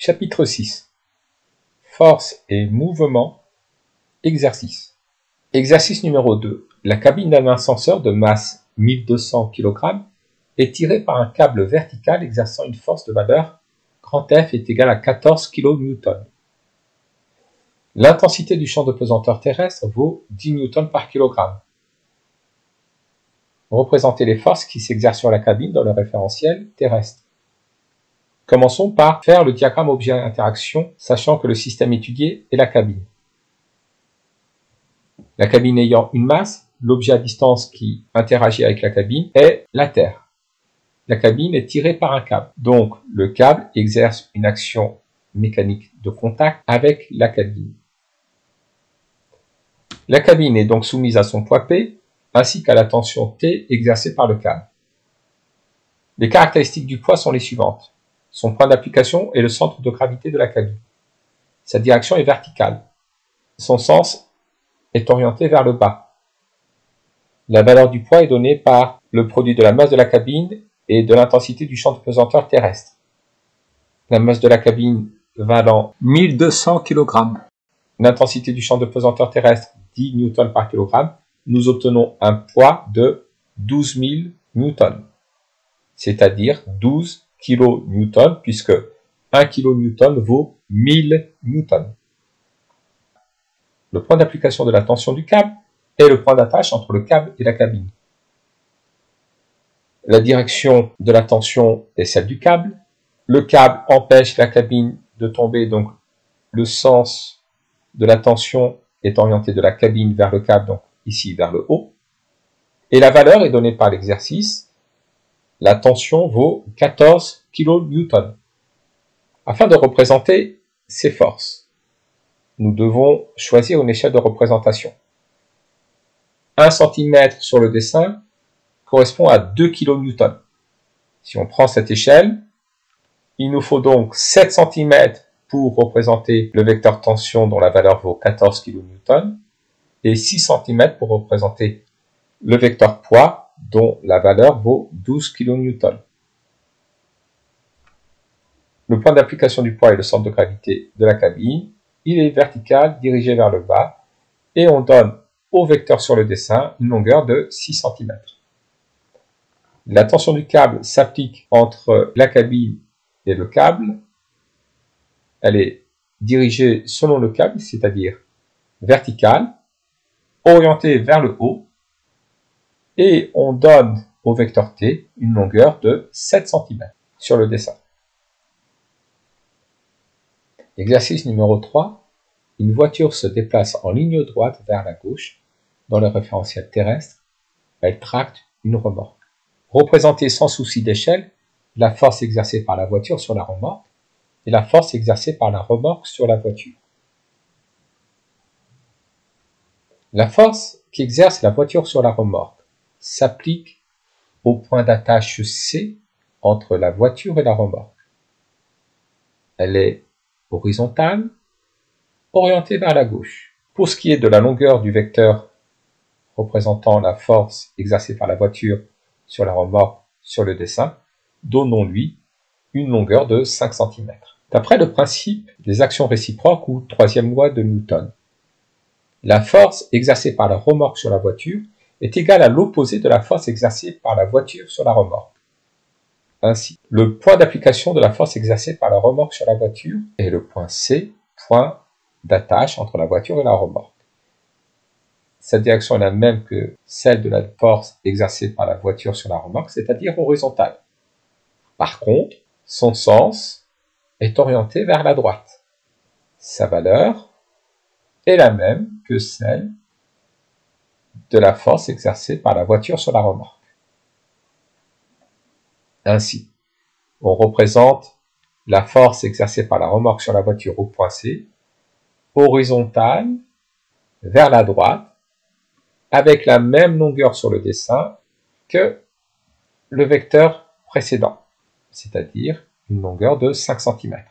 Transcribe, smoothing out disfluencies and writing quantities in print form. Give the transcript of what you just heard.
Chapitre 6. Force et mouvement. Exercice. Exercice numéro 2. La cabine d'un ascenseur de masse 1200 kg est tirée par un câble vertical exerçant une force de valeur grand F est égale à 14 kN. L'intensité du champ de pesanteur terrestre vaut 10 N par kg. Représentez les forces qui s'exercent sur la cabine dans le référentiel terrestre. Commençons par faire le diagramme objet-interaction, sachant que le système étudié est la cabine. La cabine ayant une masse, l'objet à distance qui interagit avec la cabine est la Terre. La cabine est tirée par un câble, donc le câble exerce une action mécanique de contact avec la cabine. La cabine est donc soumise à son poids P, ainsi qu'à la tension T exercée par le câble. Les caractéristiques du poids sont les suivantes. Son point d'application est le centre de gravité de la cabine. Sa direction est verticale. Son sens est orienté vers le bas. La valeur du poids est donnée par le produit de la masse de la cabine et de l'intensité du champ de pesanteur terrestre. La masse de la cabine valant 1200 kg. L'intensité du champ de pesanteur terrestre 10 N par kg. Nous obtenons un poids de 12 000 N, c'est-à-dire 12 kN, puisque 1 kN vaut 1000 N. Le point d'application de la tension du câble est le point d'attache entre le câble et la cabine. La direction de la tension est celle du câble. Le câble empêche la cabine de tomber, donc le sens de la tension est orienté de la cabine vers le câble, donc ici vers le haut. Et la valeur est donnée par l'exercice. La tension vaut 14 kN. Afin de représenter ces forces, nous devons choisir une échelle de représentation. 1 cm sur le dessin correspond à 2 kN. Si on prend cette échelle, il nous faut donc 7 cm pour représenter le vecteur tension dont la valeur vaut 14 kN et 6 cm pour représenter le vecteur poids dont la valeur vaut 12 kN. Le point d'application du poids est le centre de gravité de la cabine. Il est vertical, dirigé vers le bas, et on donne au vecteur sur le dessin une longueur de 6 cm. La tension du câble s'applique entre la cabine et le câble. Elle est dirigée selon le câble, c'est-à-dire verticale, orientée vers le haut, et on donne au vecteur T une longueur de 7 cm sur le dessin. Exercice numéro 3. Une voiture se déplace en ligne droite vers la gauche dans le référentiel terrestre. Elle tracte une remorque. Représentez sans souci d'échelle la force exercée par la voiture sur la remorque et la force exercée par la remorque sur la voiture. La force qu'exerce la voiture sur la remorque s'applique au point d'attache C entre la voiture et la remorque. Elle est horizontale, orientée vers la gauche. Pour ce qui est de la longueur du vecteur représentant la force exercée par la voiture sur la remorque sur le dessin, donnons-lui une longueur de 5 cm. D'après le principe des actions réciproques ou troisième loi de Newton, la force exercée par la remorque sur la voiture est égale à l'opposé de la force exercée par la voiture sur la remorque. Ainsi, le point d'application de la force exercée par la remorque sur la voiture est le point C, point d'attache entre la voiture et la remorque. Sa direction est la même que celle de la force exercée par la voiture sur la remorque, c'est-à-dire horizontale. Par contre, son sens est orienté vers la droite. Sa valeur est la même que celle de la force exercée par la voiture sur la remorque. Ainsi, on représente la force exercée par la remorque sur la voiture au point C, horizontale, vers la droite, avec la même longueur sur le dessin que le vecteur précédent, c'est-à-dire une longueur de 5 cm.